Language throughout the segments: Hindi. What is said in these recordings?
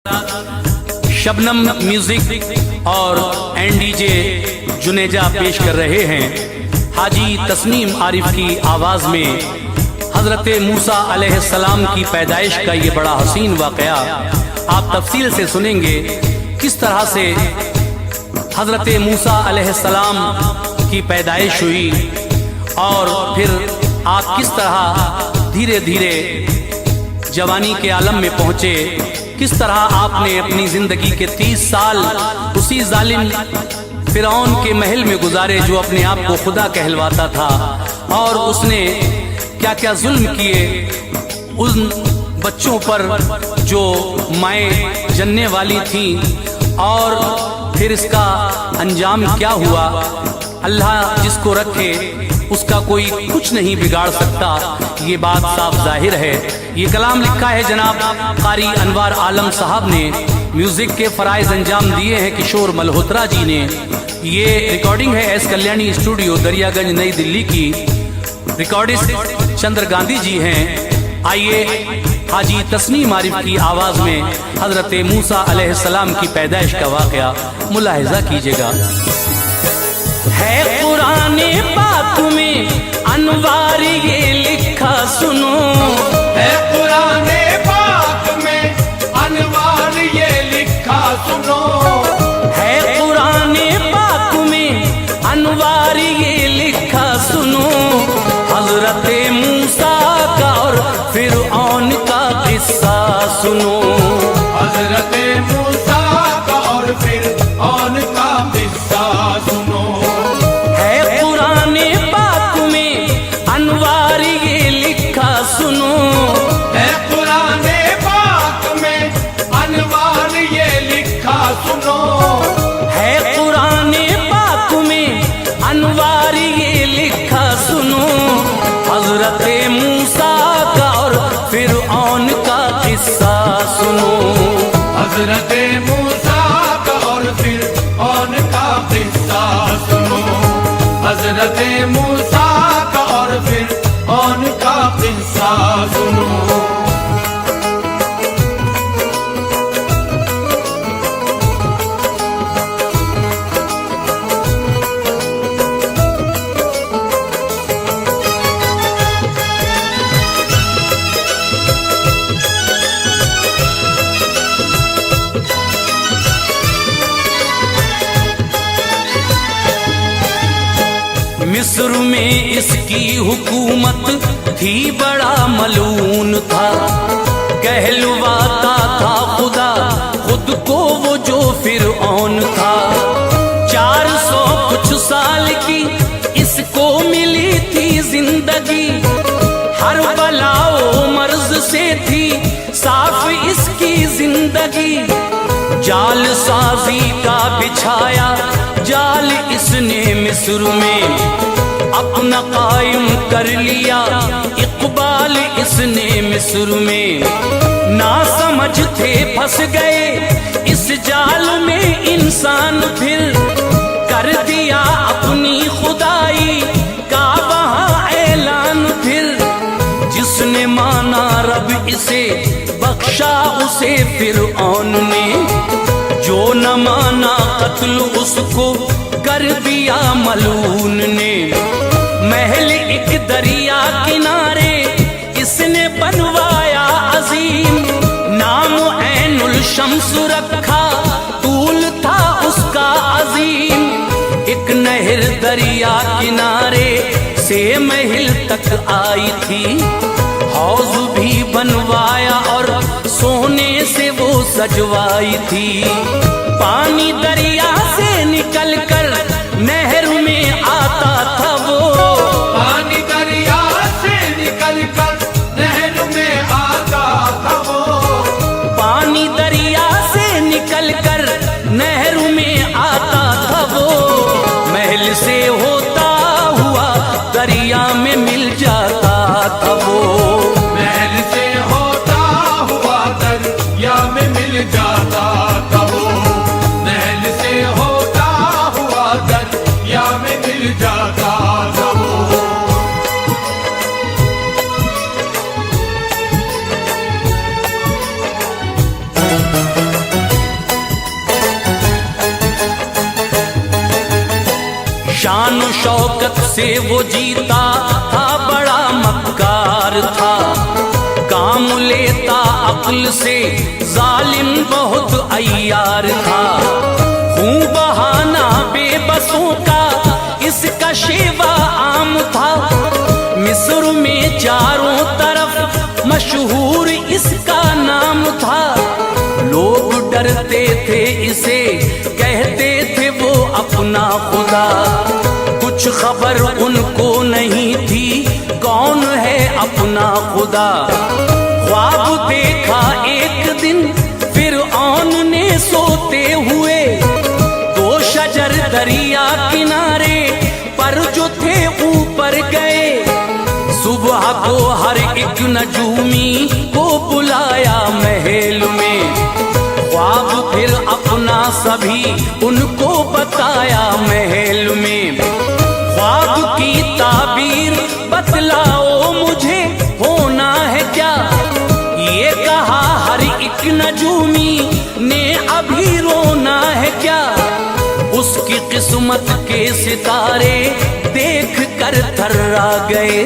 शबनम म्यूजिक और एनडीजे जुनेजा पेश कर रहे हैं हाजी तस्नीम आरिफ की आवाज में हजरत मूसा अलैहिस्सलाम की पैदाइश का ये बड़ा हसीन वाकया आप तफसील से सुनेंगे। किस तरह से हजरत मूसा अलैहिस्सलाम की पैदाइश हुई और फिर आप किस तरह धीरे धीरे जवानी के आलम में पहुंचे, किस तरह आपने अपनी जिंदगी के 30 साल उसी जालिम फिरौन के महल में गुजारे जो अपने आप को खुदा कहलवाता था, और उसने क्या क्या जुल्म किए उन बच्चों पर जो माएँ जनने वाली थीं, और फिर इसका अंजाम क्या हुआ। अल्लाह जिसको रखे उसका कोई कुछ नहीं बिगाड़ सकता, ये बात साफ जाहिर है। ये कलाम लिखा है जनाब कारी अनवार आलम साहब ने, म्यूजिक के फराइज अंजाम दिए हैं किशोर मल्होत्रा जी ने। ये रिकॉर्डिंग है एस कल्याणी स्टूडियो दरियागंज नई दिल्ली की, रिकॉर्डिस्ट चंद्र गांधी जी हैं। आइए हाजी तस्नीम आरिफ की आवाज में हजरत मूसा अलैहिस्सलाम की पैदाइश का वाकया मुलाहिजा कीजिएगा। है कुरान पाक में अनवार ये लिखा सुनो, है कुरान पाक में अनवार ये लिखा सुनो, है कुरान पाक में अनवार ये लिखा सुनो। हजरत मूसा का और फिरऔन का किस्सा सुनो, हजरत मूसा का और फिरऔन का किस्सा सुनो। सुनो है कुरान पाक में अनवार ये लिखा सुनो, है कुरान पाक में अनवार ये लिखा सुनो। हजरत मूसा का और फिरऔन का किस्सा सुनो, हजरत मूसा का और फिरऔन का किस्सा सुनो, हजरत मूसा का और फिरऔन का किस्सा सुनो। मिस्र में इसकी हुकूमत थी, बड़ा मलून था, कहलवाता था खुदा खुद को वो जो फिरऔन था। 400 कुछ साल की इसको मिली थी जिंदगी, हर बलाओ मर्ज से थी साफ इसकी जिंदगी। जाल साजी का बिछाया जाल इसने मिस्र में, अपना कायम कर लिया इकबाल इसने मिस्र में। ना समझ थे फंस गए इस जाल में इंसान, फिर कर दिया अपनी खुदाई का वहाँ ऐलान। फिर जिसने माना रब इसे बख्शा उसे फिरऔन ने, जो न माना कत्ल उसको कर दिया मलून ने। महल एक दरिया किनारे इसने बनवाया अजीम, नाम ऐनुल शम्स रखा, तूल था उसका अजीम। एक नहर दरिया किनारे से महल तक आई थी, हौज भी बनवाया और सोने से वो सजवाई थी। पानी दरिया से निकल कर नहर में आता था वो, पानी दरिया से निकल कर नहर में आता था वो, पानी दरिया से निकल कर नहर में आता था वो। महल से होता हुआ दरिया में मिल जाता था वो, महल से होता हुआ दरिया में मिल जाता था वो, महल से से वो जीता था, बड़ा मक्कार था। काम लेता अक्ल से, जालिम बहुत अय्यार था। हूँ बहाना बेबसों का, इसका शेवा आम था। मिस्र में चारों तरफ मशहूर इसका नाम था। लोग डरते थे इसे, कहते थे वो अपना खुदा। कुछ खबर उनको नहीं थी, कौन है अपना खुदा। ख्वाब देखा एक दिन फिरऔन ने सोते हुए, दो शजर दरिया किनारे पर जो थे ऊपर गए। सुबह को हर एक नजूमी को बुलाया महल में, ख्वाब फिर अपना सभी उनको बताया महल में। ख्वाब की ताबीर बतलाओ मुझे, होना है क्या, ये कहा हर एक नजूमी ने, अभी रोना है क्या। उसकी किस्मत के सितारे देख कर थर्रा गए।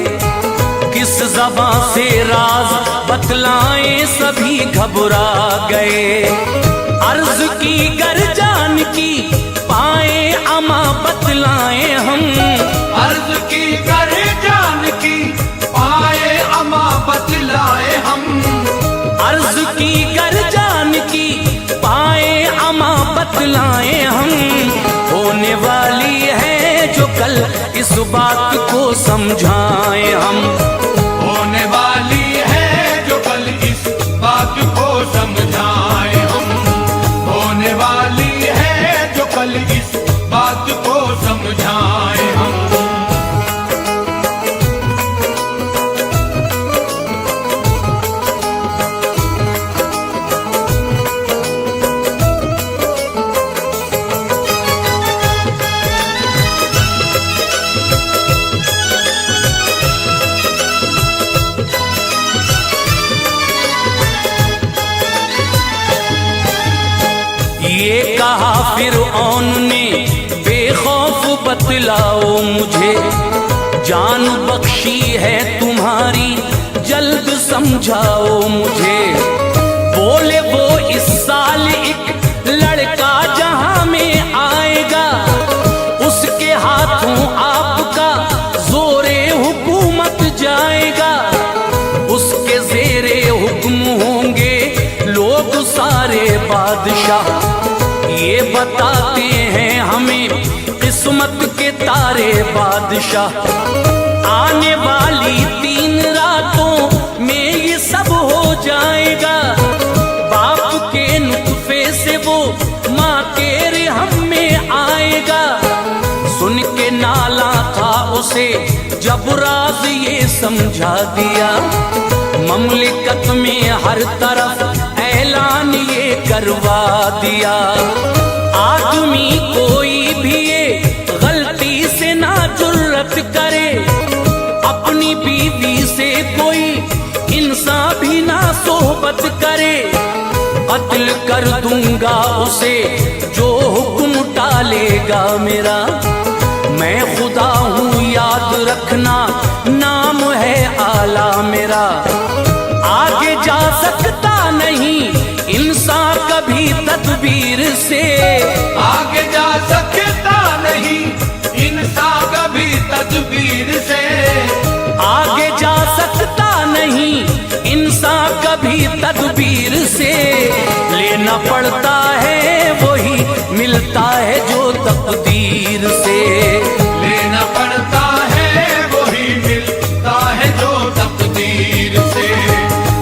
किस ज़बां से राज बतलाएं, सभी घबरा गए। अर्ज की गर जान की पाए अमा बतलाएं हम। अर्ज की गर जान की पाए अमा बतलाए हम। अर्ज की गर जान की पाए अमा बतलाएं हम। होने वाली है जो कल, इस बात को समझाएं हम। होने वाली है जो कल, इस बात को समझाए हम। होने वाली है जो कल, इस बात को समझाए हम। ये कहा फिरऔन ने, बेखौफ बतलाओ मुझे। जान बख्शी है तुम्हारी, जल्द समझाओ मुझे। बोले वो इस साल एक लड़का जहां में आएगा, उसके हाथों आपका जोरे हुकूमत जाएगा। उसके जेरे हुक्म होंगे लोग सारे बादशाह। ये बताते हैं हमें किस्मत के तारे बादशाह। आने वाली 3 रातों में ये सब हो जाएगा। बाप के नुत्फे से वो माँ के रहम में आएगा। सुन के नाला था उसे जब राज ये समझा दिया। ममलिकत में हर तरफ ऐलान ये करवा दिया। आदमी कोई भी ये गलती से ना जुर्रत करे, अपनी बीवी से कोई इंसान भी ना सोहबत करे। कत्ल कर दूंगा उसे जो हुक्म टालेगा मेरा। मैं खुदा हूँ याद रखना, नाम है आला मेरा। आगे जा सकता नहीं इंसान कभी तदबीर से। आगे जा सकता नहीं इंसान कभी तदबीर से। आगे जा सकता नहीं इंसान कभी तदबीर से। लेना पड़ता है वही मिलता है जो तकदीर से। लेना पड़ता है वही मिलता है जो तकदीर से।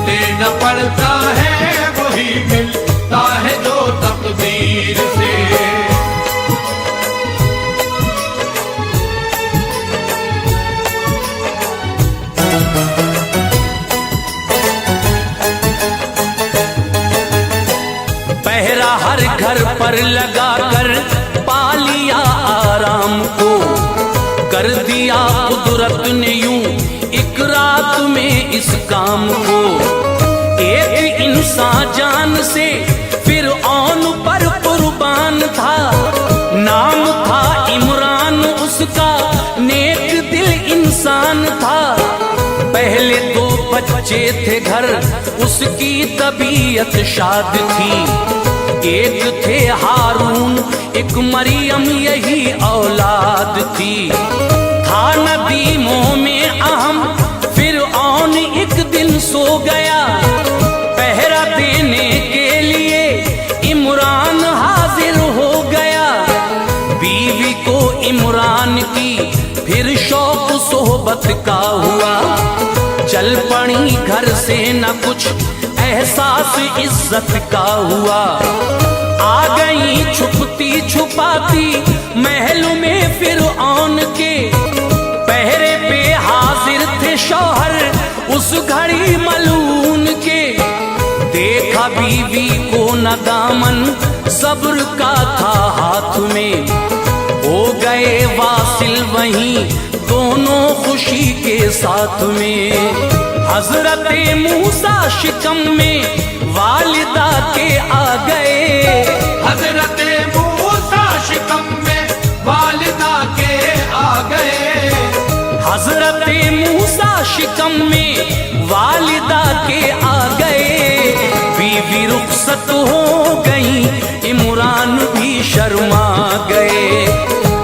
लेना पड़ता है वही मिलता है जो तकदीर से। पहरा हर घर पर लगा कर पालिया आराम को। कर दिया कुदरत ने यूं एक रात में इस काम को। एक इंसान जान से फिरऔन पर कुर्बान था। नाम था इमरान उसका, नेक बच्चे थे घर, उसकी तबीयत शाद थी। एक थे हारून, एक मरियम, यही औलाद थी। था नदीमों में अहम, फिरऔन एक दिन सो गया। पहरा देने के लिए इमरान हाजिर हो गया। बीवी को इमरान की फिर शौक सोहबत का हुआ। चल पड़ी घर से न कुछ एहसास इज्जत का हुआ। आ गई छुपती छुपाती महल में फिरऔन के। पहरे पे हाजिर थे शौहर उस घड़ी मलून के। देखा बीवी को न दामन सब्र का था हाथ में। हो गए वासिल वहीं दोनों खुशी के साथ में। हजरत मूसा शिकम में वालिदा के आ गए। हजरत मूसा शिकम में वालिदा के आ गए। हजरत मूसा शिकम में वालिदा के आ गए। बीवी रुखसत हो गई, इमरान भी शर्मा गए।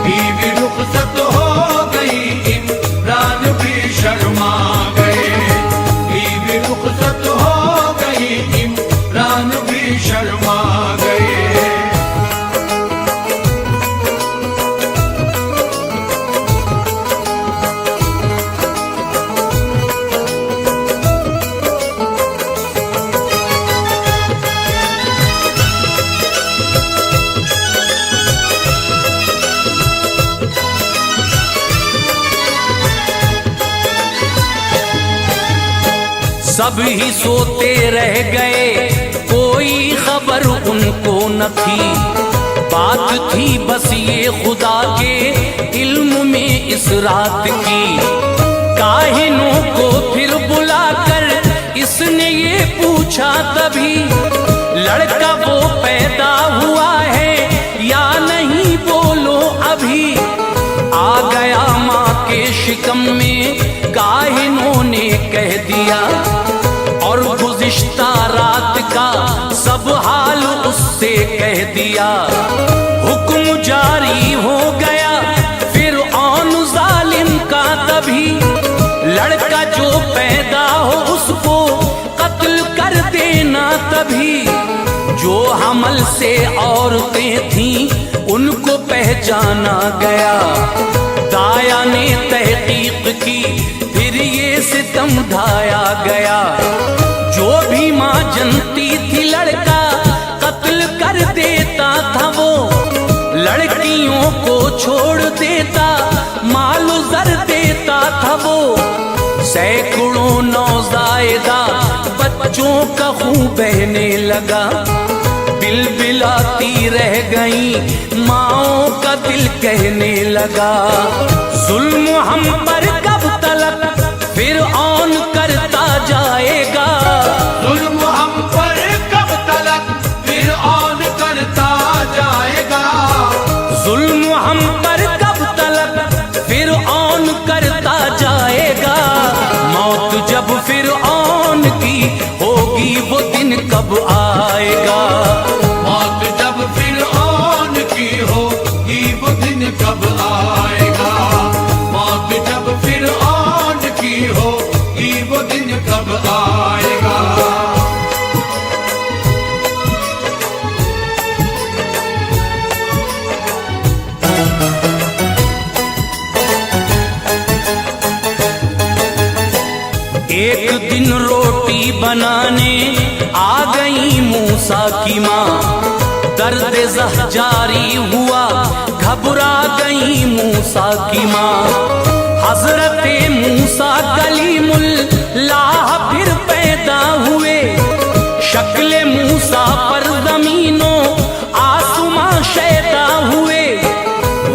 बीवी रुखसत हो गई, इमरान भी शर्मा गए। बीवी रुखसत हो गई, इमरान भी शर्मा गए। सब ही सोते रह गए, कोई खबर उनको न थी। बात थी बस ये खुदा के इल्म में इस रात की। काहिनों को फिर बुलाकर इसने ये पूछा तभी, लड़का वो पैदा हुआ है या नहीं बोलो अभी। आ गया माँ के शिकम में, काहिनों ने कह दिया। और गुज़िश्ता रात का सब हाल उससे कह दिया। हुक्म जारी हो गया फिरऔन जालिम का तभी। लड़का जो पैदा हो उसको कत्ल कर देना तभी। जो हमल से औरतें थीं उनको पहचाना गया। दाया ने तहकीक की फिर ये सितम ढाया गया। जो भी माँ जनती थी लड़का कत्ल कर देता था वो। लड़कियों को छोड़ देता, माल जर देता था वो। सैकड़ों नौज़ायदा बच्चों का खून बहने लगा। बिलबिलाती रह गई माँओं का दिल कहने लगा। जुल्म हम पर कब तलक फिरऔन करता जाएगा। जुल्म हम पर कब तलक फिरऔन करता जाएगा। जुल्म हम पर कब तलक फिरऔन करता जाएगा। मौत जब फिरऔन की होगी वो दिन कब आएगा। मौत जब फिरऔन की होगी वो दिन कब आएगा। मौत जब फिरऔन की होगी वो दिन कब आएगा। एक दिन रोटी बनाने आ गई मूसा की माँ। दर्द ज़ह जारी हुआ, घबरा गई मूसा की माँ। हजरत मूसा कलीमुल्लाह फिर पैदा हुए। शक्ल मूसा पर ज़मीनों आसमां शैदा हुए।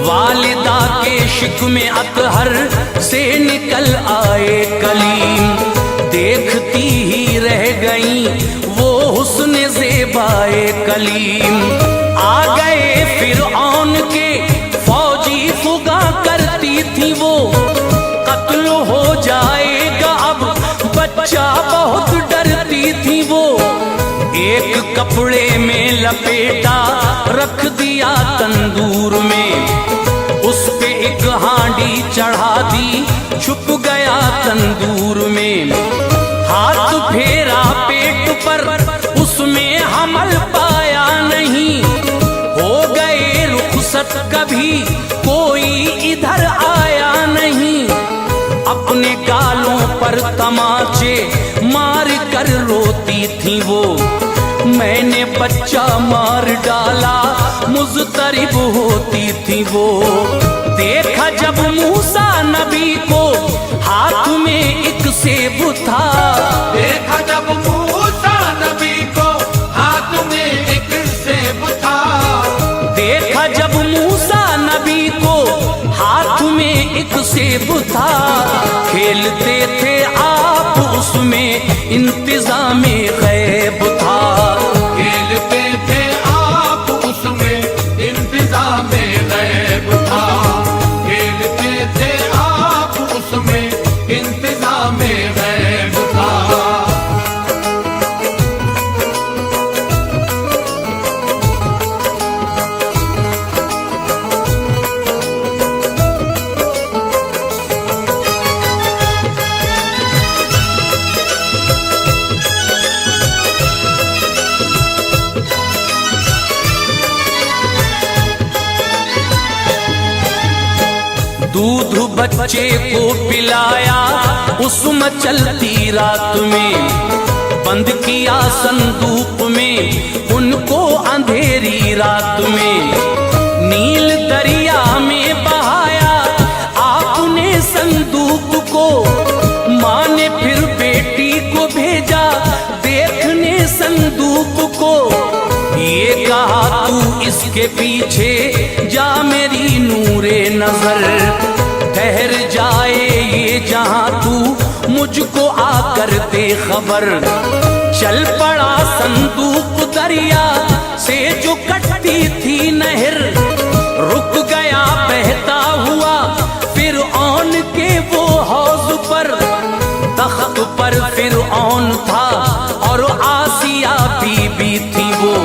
वालिदा के शिकमे अतहर से निकल आए कलीम। देखती ही रह गई वो हुस्न ज़ेबाए कलीम। आ गए फिरऔन के फौजी, फुगा करती थी वो। कत्ल हो जाएगा अब बच्चा कपड़े में लपेटा रख दिया तंदूर में, उस पे एक हांडी चढ़ा दी छुप गया तंदूर में। हाथ फेरा पेट पर उसमें हमल पाया नहीं, हो गए रुखसत कभी कोई इधर आया नहीं। अपने गालों पर तमाचे मार कर रोती थी वो, मैंने बच्चा मार डाला मुज़तरिब होती थी वो। देखा जब मूसा नबी को हाथ में एक सेब था, देखा जब मूसा नबी को हाथ में एक सेब था, देखा जब मूसा नबी को हाथ में एक सेब था। खेलते थे आप उसमें इंतज़ामे गैब था, खेलते थे आप उसमें इंतज़ामे गैब था, खेलते थे आप उसमें इंतज़ामे गैब था। दूध बच्चे को पिलाया उस मचलती रात में, बंद किया संदूक में उनको अंधेरी रात में। नील दरिया में बहाया आपने संदूक को, माँ ने फिर बेटी को भेजा देखने संदूक को। ये कहा तू इसके पीछे जा मेरी नूरे नजर, ठहर जाए ये जहां तू मुझको आकर दे खबर। चल पड़ा संदूक दरिया से जो कटती थी नहर, रुक गया बहता हुआ फिरऔन के वो हौज पर। तख्त पर फिरऔन था और आसिया बीबी थी वो,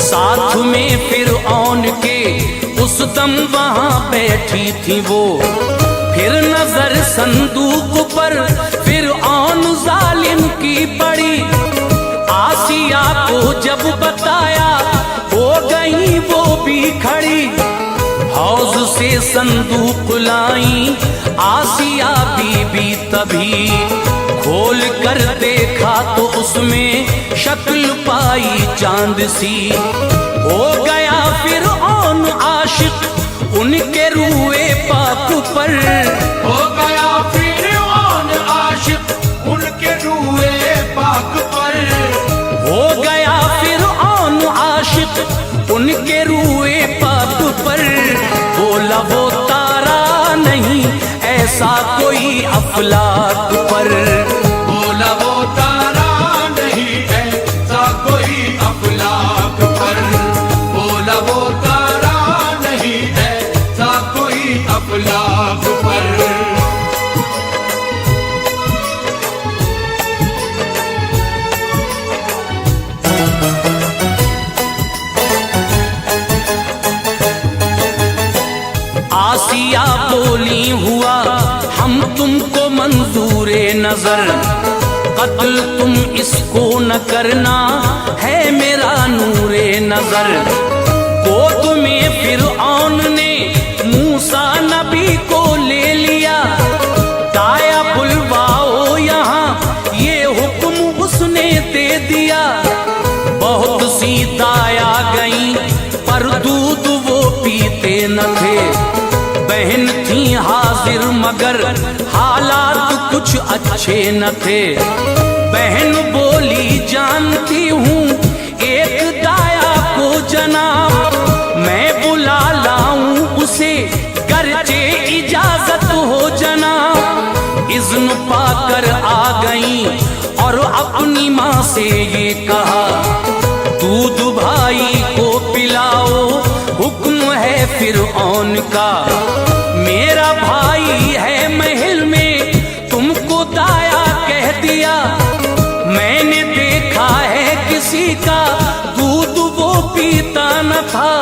साथ में फिरऔन के उस दम वहां बैठी थी वो। फिर नजर संदूक पर फिरऔन जालिम की पड़ी, आसिया को जब बताया हो गई वो भी खड़ी। हौज से संदूक लाई आसिया बीबी तभी, खोल कर देखा तो उसमें शक्ल पाई चांद सी। हो गया फिरऔन आशिक उनके रूए पाक पर, हो गया फिरऔन आशिक उनके रूए पाक पर, हो गया फिरऔन आशिक उनके रूए पाक पर। बोला वो तारा नहीं ऐसा कोई अफलाक पर, बोला वो तारा नहीं ऐसा कोई अफलाक पर, बोला वो तारा नहीं ऐसा कोई अफलाक पर। आसिया बोली हुआ हम तुमको मंजूरे नजर, कत्ल तुम इसको न करना है मेरा नूरे नजर। गोद में फिरऔन ने मूसा नबी को ले लिया, दाया बुलवाओ यहाँ ये हुक्म उसने दे दिया। बहुत सी दाया गई पर दूध वो पीते न थे, बहन थी हाजिर मगर हालात कुछ अच्छे न थे। बहन बोली जानती हूँ एक दाया को जनाब, मैं बुला लाऊं उसे गर्जे इजाजत हो जनाब। इज़्न पाकर आ गई और अपनी माँ से ये कहा, दूध भाई को पिलाओ हुक्म है फिरऔन का। मेरा भाई है महल में तुमको दाया कह दिया, मैंने देखा है किसी का पीता न था।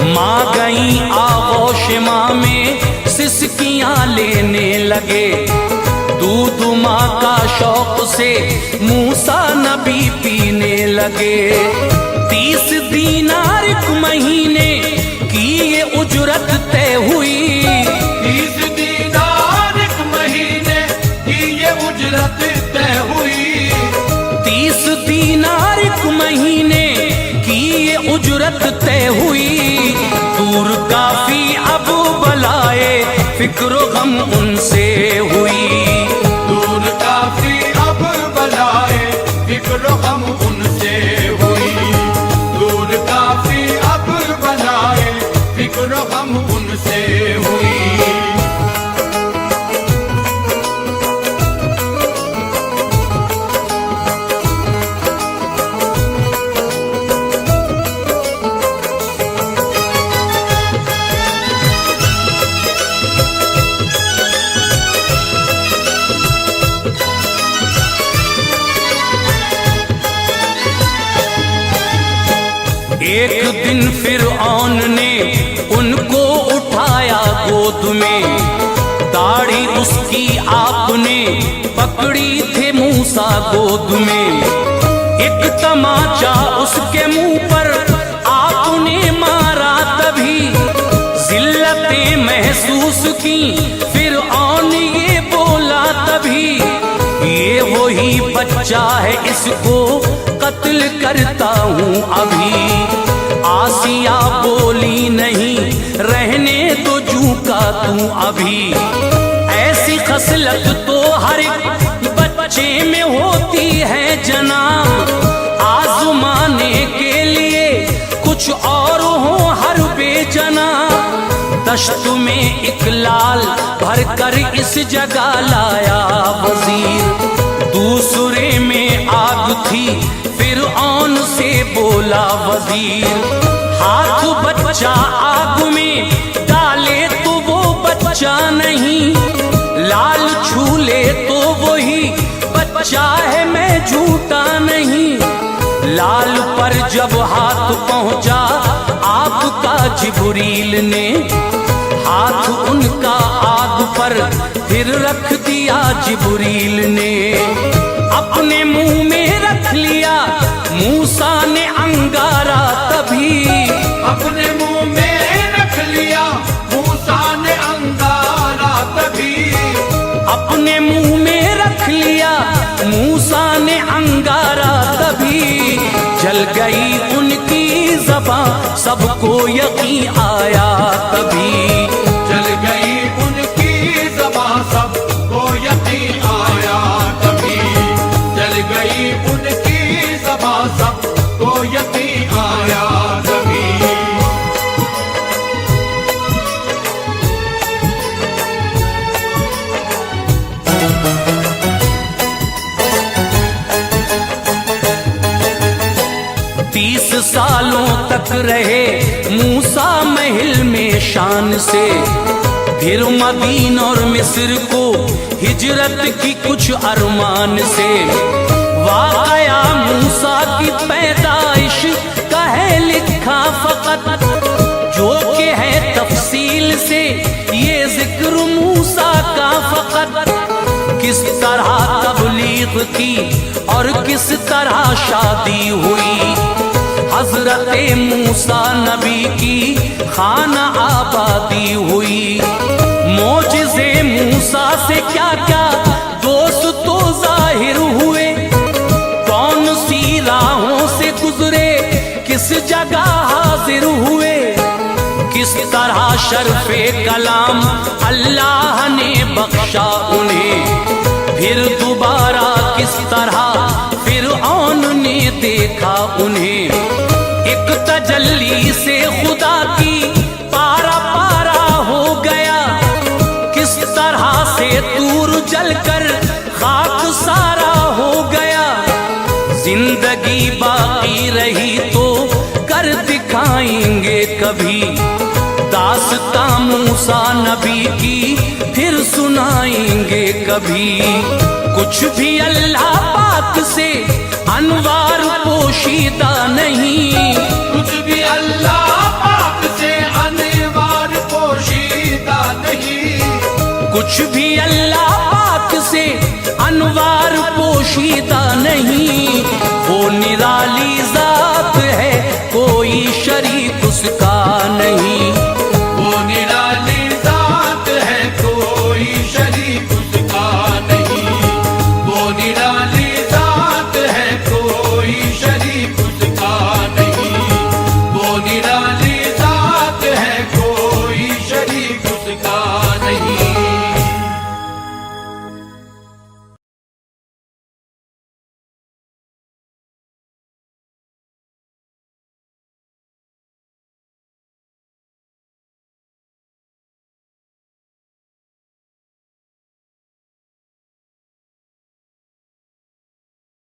माँ गई आगोश माँ में सिसकियाँ लेने लगे। दूध माँ का शौक से मूसा नबी पीने लगे। 30 दीनार एक महीने की ये उजरत तय हुई। 30 दीनार एक महीने की ये उजरत तय हुई। 30 दीनार एक महीने की ये उजरत तय हुई। दूर काफी अब बलाए फिक्रो गम उनसे हुई। दूर काफी अब बलाए फिक्रो गम उनसे हुई। दूर काफी अब बलाए फिक्रो गम उनसे हुई। एक दिन फिरऔन ने उनको उठाया गोद में। दाढ़ी उसकी आपने पकड़ी थे मूसा गोद में। एक तमाचा उसके मुंह पर आपने मारा तभी जिल्लतें महसूस की। फिरऔन ये बोला तभी ये वही बच्चा है, इसको कत्ल करता हूँ अभी। आसिया बोली नहीं रहने तो जू का तू अभी। ऐसी खसलत तो हर एक बच्चे में होती है जनाब। आजमाने के लिए कुछ और हो हर बेजना। दश्त में एक लाल भर कर इस जगह लाया वजीर। दूसरे में आग थी फिरऔन से बोला वजीर। हाथ बच्चा आग में डाले तो वो बच्चा नहीं। लाल छूले तो वही बच्चा है, मैं झूठा नहीं। लाल पर जब हाथ पहुंचा आपका जिब्रील ने। हाथ उनका आग पर फिर रख दिया जिब्रील ने। अपने मुंह में रख लिया मूसा ने अंगारा तभी। अपने मुंह में रख लिया मूसा ने अंगारा तभी। अपने मुंह में रख लिया मूसा ने अंगारा तभी। जल गई उनकी ज़बां सबको यकीन आया तभी। जल गई उनकी ज़बां सबको यकीन आया तभी। जल गई उनकी ज़बां सबको यकीन आया तभी। 30 सालों तक रहे मूसा महल में शान से। फिर मदीना और मिस्र को हिजरत की कुछ अरमान से। वाक़या मूसा की पैदाइश का है लिखा फ़कत, जो कि है तफसील से ये जिक्र मूसा का फ़कत। किस तरह तबलीग की और किस तरह शादी हुई। हजरत मूसा नबी की खाना आबादी हुई। मोजिज़े मूसा से क्या क्या दोस्त तो जाहिर हुए। कौन सी राहों से गुजरे, किस जगह हाजिर हुए। किस तरह शर्फे कलाम अल्लाह ने बख्शा उन्हें। फिर दोबारा किस तरह फिरऔन ने देखा उन्हें। एक तजल्ली से खुदा की पारा पारा हो गया। किस तरह से तूर जलकर खाक सारा हो गया। जिंदगी बाकी रही तो कर दिखाएंगे कभी। दास्तां मूसा नबी की फिर सुनाएंगे कभी। कुछ भी अल्लाह पाक से अनवार पोशीदा नहीं। कुछ भी अल्लाह पाक से अनवार पोशीदा नहीं, कुछ भी अल्लाह पाक से अनवार पोशीदा नहीं। वो निराली जात है, कोई शरीक उसका नहीं।